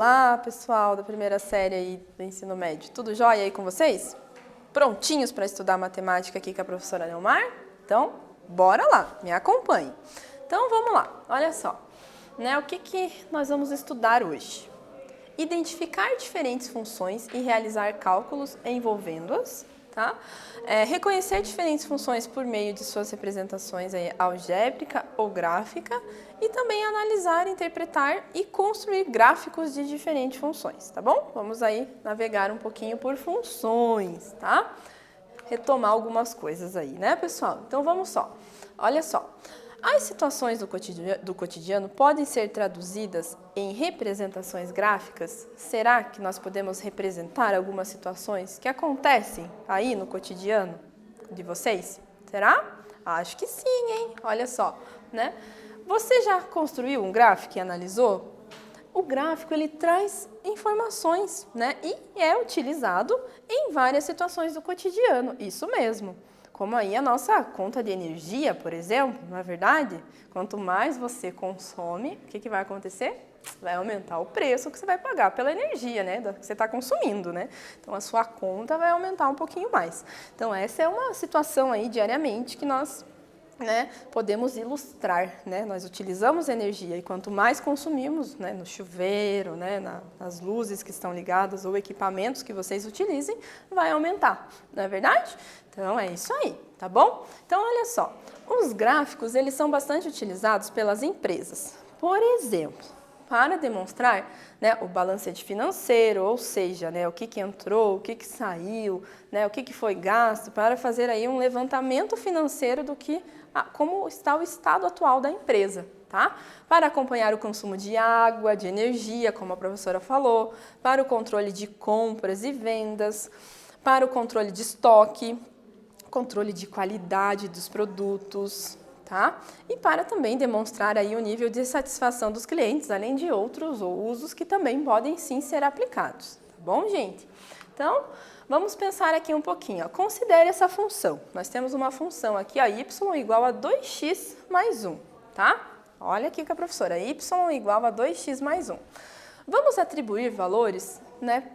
Olá, pessoal da primeira série aí do ensino médio. Tudo jóia aí com vocês? Prontinhos para estudar matemática aqui com a professora Neomar? Então, bora lá, me acompanhe. Então, vamos lá, olha só. O que nós vamos estudar hoje? Identificar diferentes funções e realizar cálculos envolvendo-as, tá? Reconhecer diferentes funções por meio de suas representações aí, algébrica ou gráfica e também analisar, interpretar e construir gráficos de diferentes funções, tá bom? Vamos aí navegar um pouquinho por funções, tá? Retomar algumas coisas aí, né, pessoal? Então, vamos só. Olha só. As situações do cotidiano podem ser traduzidas em representações gráficas? Será que nós podemos representar algumas situações que acontecem aí no cotidiano de vocês? Será? Acho que sim, hein? Olha só, né? Você já construiu um gráfico e analisou? O gráfico, ele traz informações, né? E é utilizado em várias situações do cotidiano, isso mesmo. Como aí a nossa conta de energia, por exemplo, não é verdade? Quanto mais você consome, o que vai acontecer? Vai aumentar o preço que você vai pagar pela energia, né? Que você está consumindo, né? Então, a sua conta vai aumentar um pouquinho mais. Então, essa é uma situação aí diariamente que nós podemos ilustrar, né? Nós utilizamos energia e quanto mais consumimos, né, no chuveiro, né, nas luzes que estão ligadas ou equipamentos que vocês utilizem, vai aumentar, não é verdade? Então, é isso aí, tá bom? Então, olha só, os gráficos, eles são bastante utilizados pelas empresas. Por exemplo, para demonstrar, né, o balancete financeiro, ou seja, né, o que entrou, o que saiu, né, o que foi gasto, para fazer aí um levantamento financeiro do que, como está o estado atual da empresa, tá? Para acompanhar o consumo de água, de energia, como a professora falou, para o controle de compras e vendas, para o controle de estoque, controle de qualidade dos produtos, tá? E para também demonstrar aí o nível de satisfação dos clientes, além de outros usos que também podem sim ser aplicados, tá bom, gente? Então, vamos pensar aqui um pouquinho, ó. Considere essa função. Nós temos uma função aqui, ó, y igual a 2x mais 1, tá? Olha aqui com a professora, y igual a 2x mais 1. Vamos atribuir valores, né,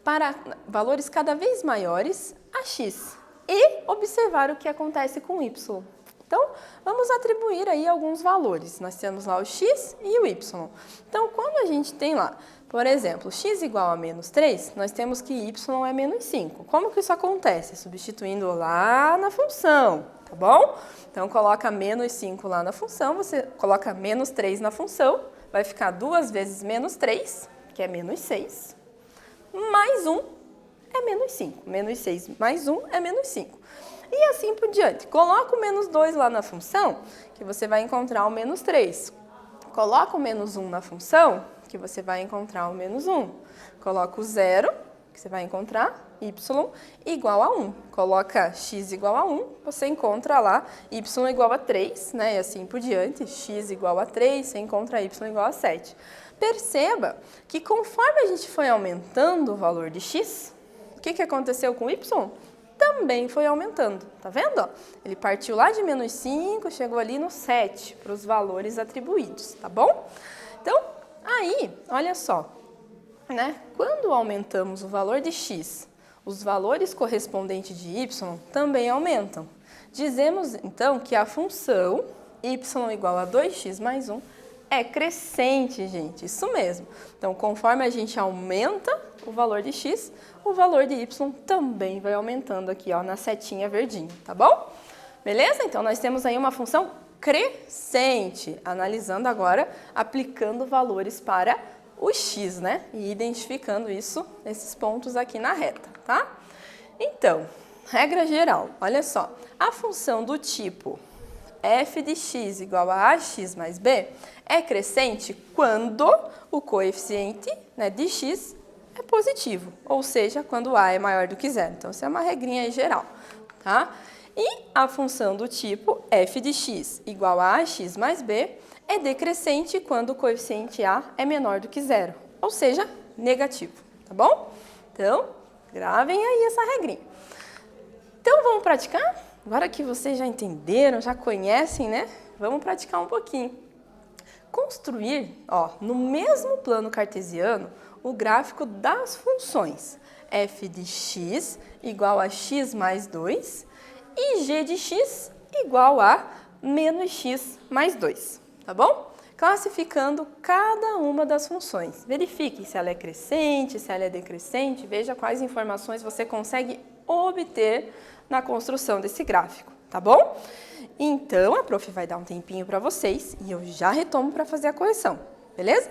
para valores cada vez maiores a x e observar o que acontece com y. Então, vamos atribuir aí alguns valores. Nós temos lá o x e o y. Então, quando a gente tem lá, por exemplo, x igual a menos 3, nós temos que y é menos 5. Como que isso acontece? Substituindo lá na função, tá bom? Então, coloca menos 5 lá na função, você coloca menos 3 na função, vai ficar 2 vezes menos 3, que é menos 6, mais 1 é menos 5. Menos 6 mais 1 é menos 5. E assim por diante. Coloca o menos 2 lá na função, que você vai encontrar o menos 3. Coloca o menos 1 na função, que você vai encontrar o menos 1. Coloca o 0, que você vai encontrar y igual a 1. Coloca x igual a 1, você encontra lá y igual a 3, né? E assim por diante. X igual a 3, você encontra y igual a 7. Perceba que conforme a gente foi aumentando o valor de x, o que aconteceu com y? Também foi aumentando, tá vendo? Ele partiu lá de menos 5, chegou ali no 7, para os valores atribuídos, tá bom? Então, aí, olha só, né? Quando aumentamos o valor de x, os valores correspondentes de y também aumentam. Dizemos, então, que a função y igual a 2x mais 1 é crescente, gente, isso mesmo. Então, conforme a gente aumenta o valor de x, o valor de y também vai aumentando aqui, ó, na setinha verdinha, tá bom? Beleza? Então, nós temos aí uma função crescente, analisando agora, aplicando valores para o x, né? E identificando isso, esses pontos aqui na reta, tá? Então, regra geral, olha só, a função do tipo f de x igual a ax mais b é crescente quando o coeficiente, né, de x é positivo, ou seja, quando a é maior do que zero. Então, isso é uma regrinha aí geral, tá? E a função do tipo f de x igual a ax mais b é decrescente quando o coeficiente a é menor do que zero, ou seja, negativo, tá bom? Então, gravem aí essa regrinha. Então, vamos praticar? Agora que vocês já entenderam, já conhecem, né? Vamos praticar um pouquinho. construir, ó, no mesmo plano cartesiano, o gráfico das funções f de x igual a x mais 2 e g de x igual a menos x mais 2, tá bom? Classificando cada uma das funções. Verifique se ela é crescente, se ela é decrescente, veja quais informações você consegue obter na construção desse gráfico, tá bom? Então, a prof vai dar um tempinho para vocês e eu já retomo para fazer a correção, beleza?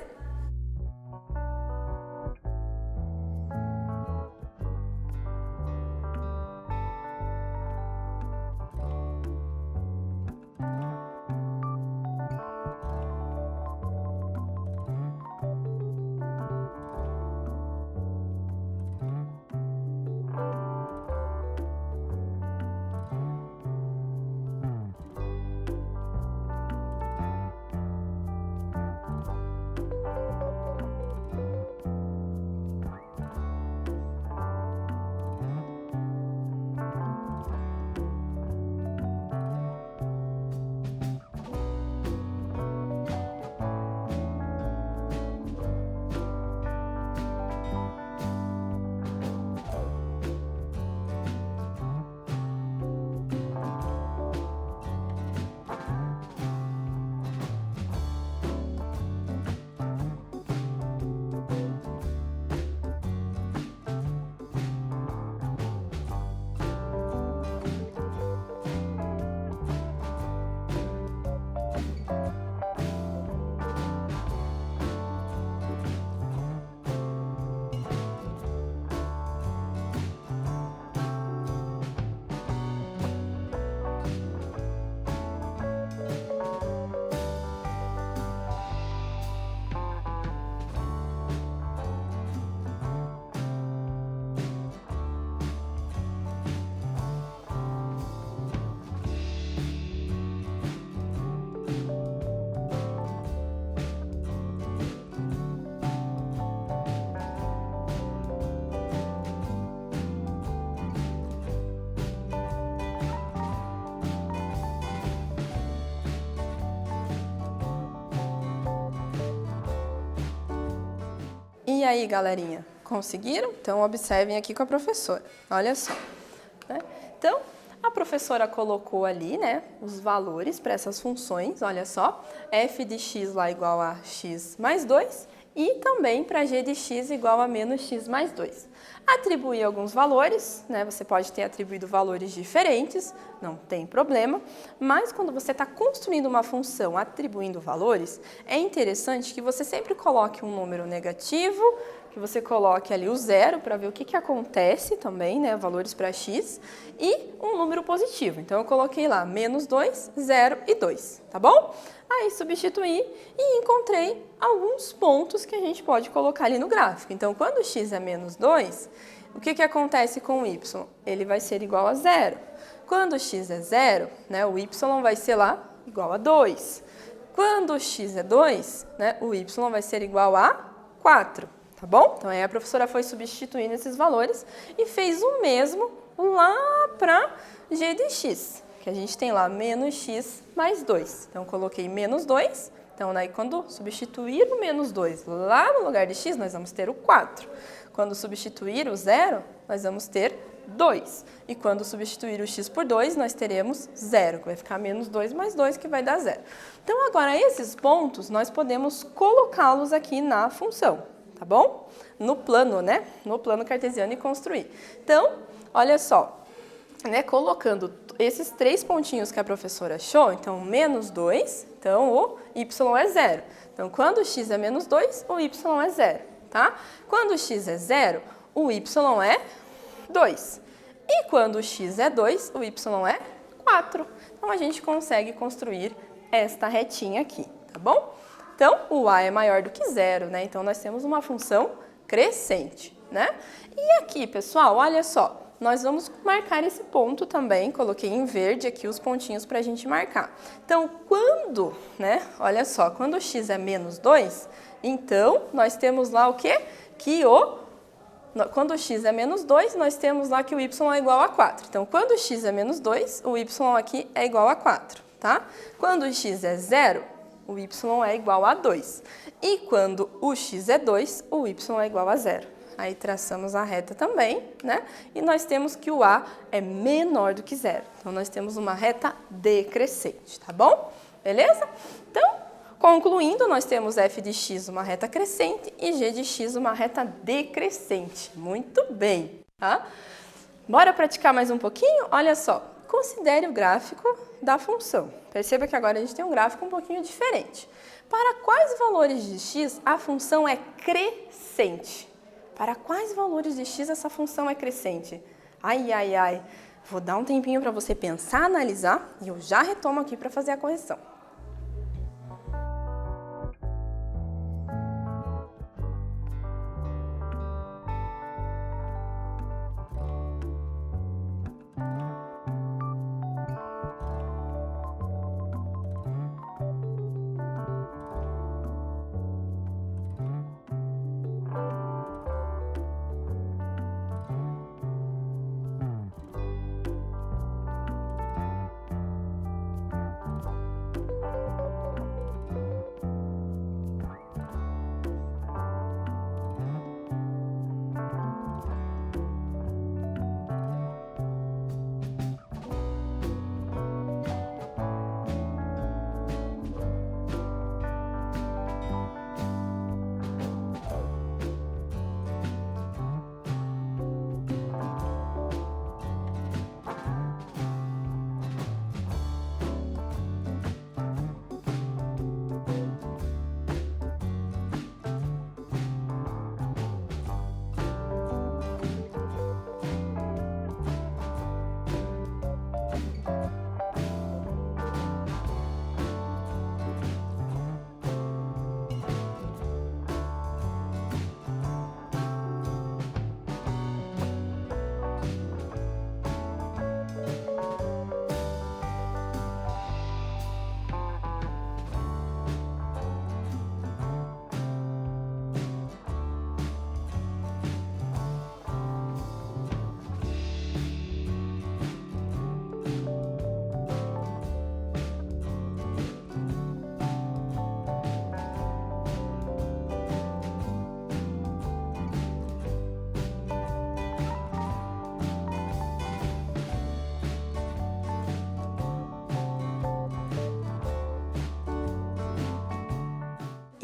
E aí, galerinha, conseguiram? Então, observem aqui com a professora. Olha só. Né? Então, a professora colocou ali, né, os valores para essas funções. Olha só. F de x lá igual a x mais 2 e também para g de x igual a menos x mais 2. Atribuir alguns valores, né? Você pode ter atribuído valores diferentes, não tem problema, mas quando você está construindo uma função atribuindo valores, é interessante que você sempre coloque um número negativo, que você coloque ali o zero para ver o que acontece também, né? Valores para x, e um número positivo. Então, eu coloquei lá menos 2, 0 e 2, tá bom? Aí, substituí e encontrei alguns pontos que a gente pode colocar ali no gráfico. Então, quando x é menos 2, o que acontece com o y? Ele vai ser igual a 0. Quando x é 0, né, o y vai ser lá igual a 2. Quando x é 2, né, o y vai ser igual a 4, tá bom? Então, aí a professora foi substituindo esses valores e fez o mesmo lá para g de x, que a gente tem lá menos x mais 2. Então, coloquei menos 2. Então, daí, quando substituir o menos 2 lá no lugar de x, nós vamos ter o 4. Quando substituir o 0, nós vamos ter 2. E quando substituir o x por 2, nós teremos 0, que vai ficar menos 2 mais 2, que vai dar 0. Então, agora, esses pontos, nós podemos colocá-los aqui na função, tá bom? No plano, né? No plano cartesiano e construir. Então, olha só, né? Colocando esses 3 pontinhos que a professora achou, então, menos 2, então, o y é 0. Então, quando x é menos 2, o y é 0, tá? Quando x é 0, o y é 2. E quando x é 2, o y é 4. Então, a gente consegue construir esta retinha aqui, tá bom? Então, o a é maior do que 0, né? Então, nós temos uma função crescente, né? E aqui, pessoal, olha só. Nós vamos marcar esse ponto também, coloquei em verde aqui os pontinhos para a gente marcar. Então, quando, né, olha só, quando x é menos 2, então, nós temos lá o quê? Quando x é menos 2, nós temos lá que o y é igual a 4. Então, quando x é menos 2, o y aqui é igual a 4, tá? Quando x é 0, o y é igual a 2. E quando o x é 2, o y é igual a 0. Aí traçamos a reta também, né? E nós temos que o a é menor do que 0. Então, nós temos uma reta decrescente, tá bom? Beleza? Então, concluindo, nós temos f de x uma reta crescente e g de x uma reta decrescente. Muito bem, tá? Bora praticar mais um pouquinho? Olha só, considere o gráfico da função. Perceba que agora a gente tem um gráfico um pouquinho diferente. Para quais valores de x a função é crescente? Para quais valores de x essa função é crescente? Ai, ai, ai. Vou dar um tempinho para você pensar, analisar e eu já retomo aqui para fazer a correção.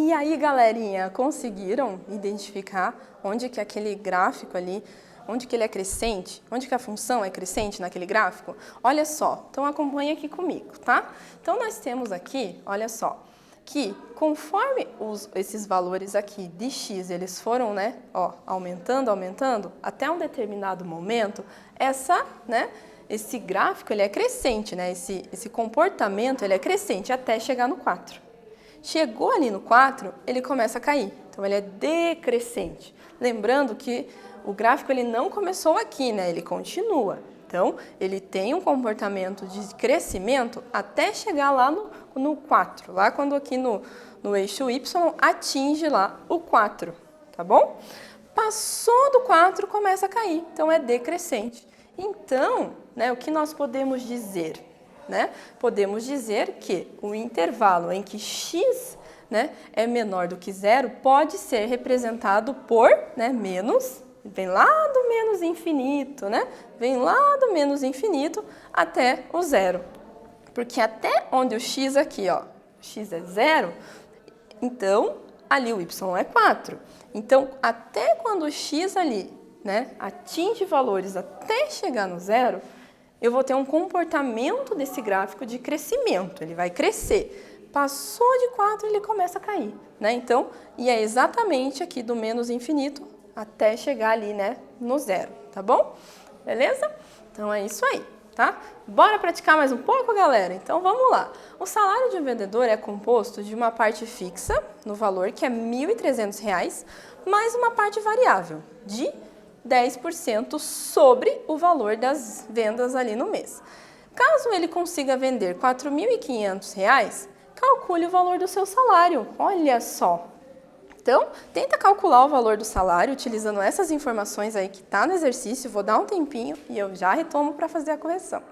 E aí, galerinha, conseguiram identificar onde que aquele gráfico ali, onde que ele é crescente? Onde que a função é crescente naquele gráfico? Olha só, então acompanha aqui comigo, tá? Então, nós temos aqui, olha só, que conforme esses valores aqui de x, eles foram, né, ó, aumentando, até um determinado momento, esse gráfico, ele é crescente, né? Esse comportamento, ele é crescente até chegar no 4. Chegou ali no 4, ele começa a cair. Então, ele é decrescente. Lembrando que o gráfico ele não começou aqui, né? Ele continua. Então, ele tem um comportamento de crescimento até chegar lá no 4. Lá quando aqui no eixo Y atinge lá o 4, tá bom? Passou do 4, começa a cair. Então, é decrescente. Então, né, o que nós podemos dizer? Né? Podemos dizer que o intervalo em que x, né, é menor do que 0 pode ser representado por, né, menos, vem lá do menos infinito, né? Vem lá do menos infinito até o 0. Porque até onde o x aqui, ó, x é 0, então ali o y é 4. Então, até quando o x ali, né, atinge valores até chegar no 0, eu vou ter um comportamento desse gráfico de crescimento, ele vai crescer. Passou de 4, ele começa a cair, né? Então, e é exatamente aqui do menos infinito até chegar ali, né, no 0, tá bom? Beleza? Então, é isso aí, tá? Bora praticar mais um pouco, galera? Então, vamos lá. O salário de um vendedor é composto de uma parte fixa, no valor que é R$ 1.300, mais uma parte variável, de 10% sobre o valor das vendas ali no mês. Caso ele consiga vender R$ 4.500, calcule o valor do seu salário. Olha só! Então, tenta calcular o valor do salário utilizando essas informações aí que tá no exercício. Vou dar um tempinho e eu já retomo para fazer a correção.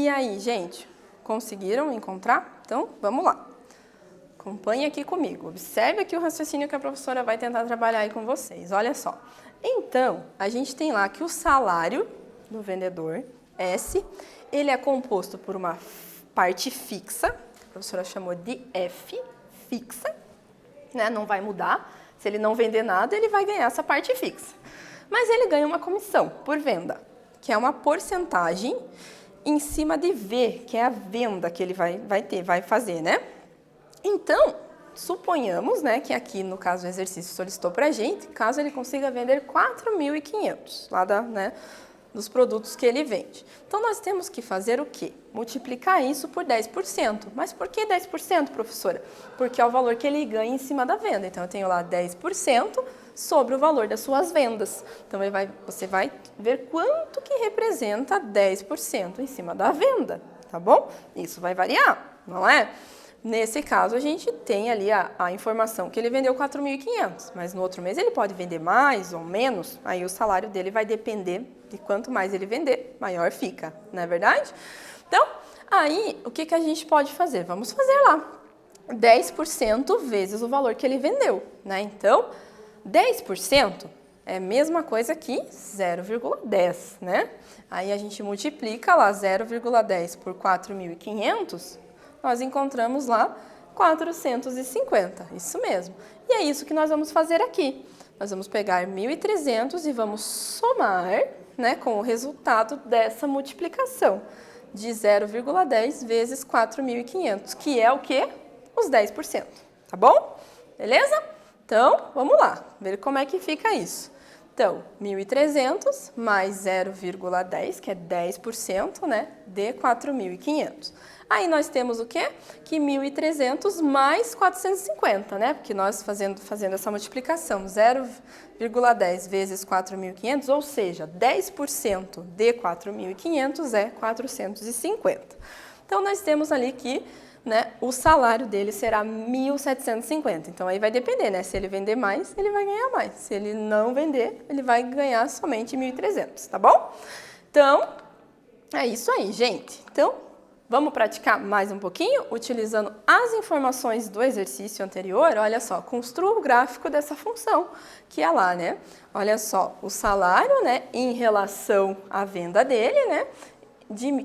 E aí, gente, conseguiram encontrar? Então, vamos lá. Acompanhe aqui comigo. Observe aqui o raciocínio que a professora vai tentar trabalhar aí com vocês. Olha só. Então, a gente tem lá que o salário do vendedor, S, ele é composto por uma parte fixa, que a professora chamou de F, fixa, né? Não vai mudar. Se ele não vender nada, ele vai ganhar essa parte fixa. Mas ele ganha uma comissão por venda, que é uma porcentagem em cima de V, que é a venda que ele vai fazer, né? Então, suponhamos, né, que aqui, no caso, o exercício solicitou para a gente, caso ele consiga vender 4.500 lá dos produtos que ele vende. Então, nós temos que fazer o quê? Multiplicar isso por 10%. Mas por que 10%, professora? Porque é o valor que ele ganha em cima da venda. Então, eu tenho lá 10% sobre o valor das suas vendas. Então, você vai ver quanto que representa 10% em cima da venda, tá bom? Isso vai variar, não é? Nesse caso, a gente tem ali a informação que ele vendeu 4.500, mas no outro mês ele pode vender mais ou menos, aí o salário dele vai depender de quanto mais ele vender, maior fica, não é verdade? Então, aí, o que a gente pode fazer? Vamos fazer lá, 10% vezes o valor que ele vendeu, né? Então, 10% é a mesma coisa que 0,10, né? Aí a gente multiplica lá 0,10 por 4.500, nós encontramos lá 450, isso mesmo. E é isso que nós vamos fazer aqui. Nós vamos pegar 1.300 e vamos somar, né, com o resultado dessa multiplicação de 0,10 vezes 4.500, que é o quê? Os 10%, tá bom? Beleza? Então, vamos lá, ver como é que fica isso. Então, 1.300 mais 0,10, que é 10%, né, de 4.500. Aí nós temos o quê? Que 1.300 mais 450, né? Porque nós fazendo essa multiplicação, 0,10 vezes 4.500, ou seja, 10% de 4.500 é 450. Então, nós temos ali que, né, o salário dele será 1.750. Então, aí vai depender, né? Se ele vender mais, ele vai ganhar mais. Se ele não vender, ele vai ganhar somente 1.300, tá bom? Então, é isso aí, gente. Então, vamos praticar mais um pouquinho, utilizando as informações do exercício anterior. Olha só, construa o gráfico dessa função, que é lá, né? Olha só, o salário, né, em relação à venda dele, né,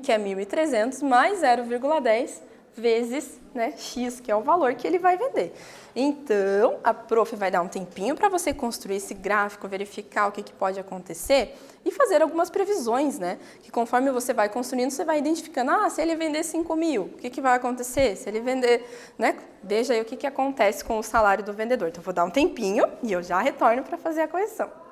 que é 1.300 mais 0,10 vezes, né, X, que é o valor que ele vai vender. Então, a prof vai dar um tempinho para você construir esse gráfico, verificar o que pode acontecer e fazer algumas previsões, né? Que conforme você vai construindo, você vai identificando, se ele vender 5.000, o que vai acontecer? Se ele vender, né? Veja aí o que acontece com o salário do vendedor. Então, vou dar um tempinho e eu já retorno para fazer a correção.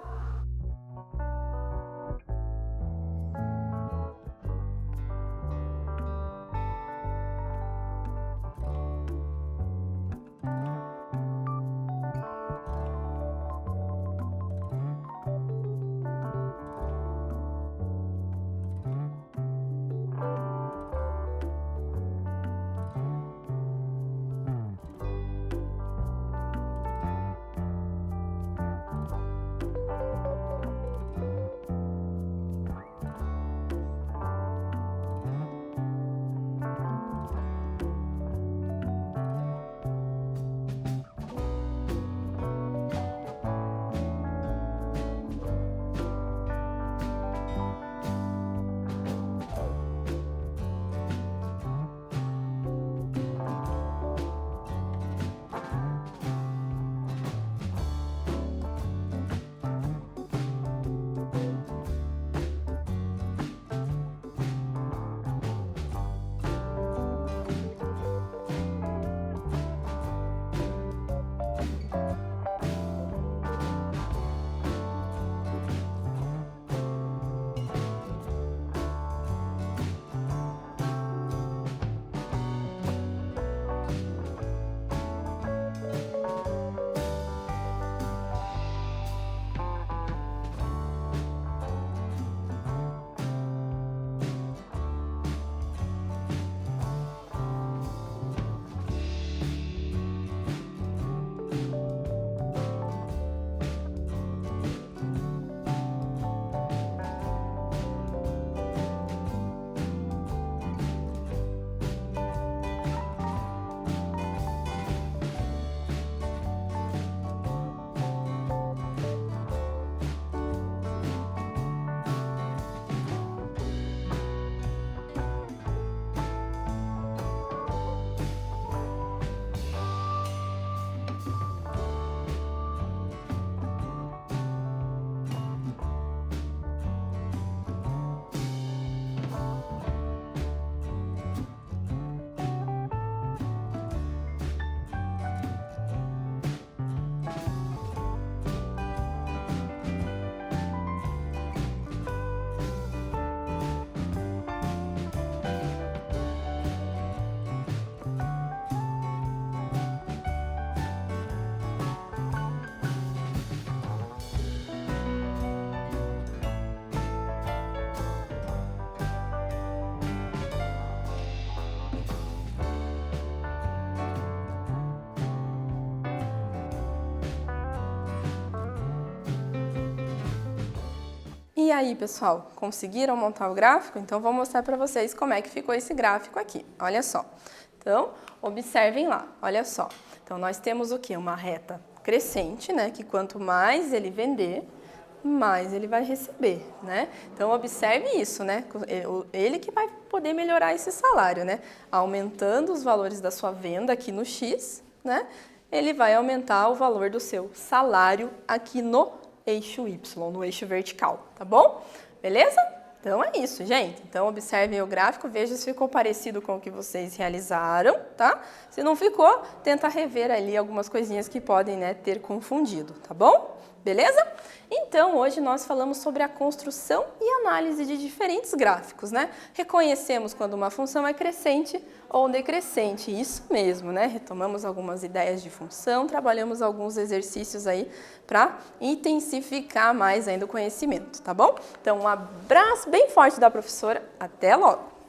E aí, pessoal, conseguiram montar o gráfico? Então, vou mostrar para vocês como é que ficou esse gráfico aqui. Olha só. Então, observem lá, olha só. Então, nós temos o quê? Uma reta crescente, né? Que quanto mais ele vender, mais ele vai receber, né? Então, observe isso, né? Ele que vai poder melhorar esse salário, né? Aumentando os valores da sua venda aqui no X, né? Ele vai aumentar o valor do seu salário aqui no eixo Y, no eixo vertical, tá bom? Beleza? Então é isso, gente. Então observem o gráfico, veja se ficou parecido com o que vocês realizaram, tá? Se não ficou, tenta rever ali algumas coisinhas que podem, né, ter confundido, tá bom? Beleza? Então, hoje nós falamos sobre a construção e análise de diferentes gráficos, né? Reconhecemos quando uma função é crescente ou decrescente, isso mesmo, né? Retomamos algumas ideias de função, trabalhamos alguns exercícios aí para intensificar mais ainda o conhecimento, tá bom? Então, um abraço bem forte da professora, até logo!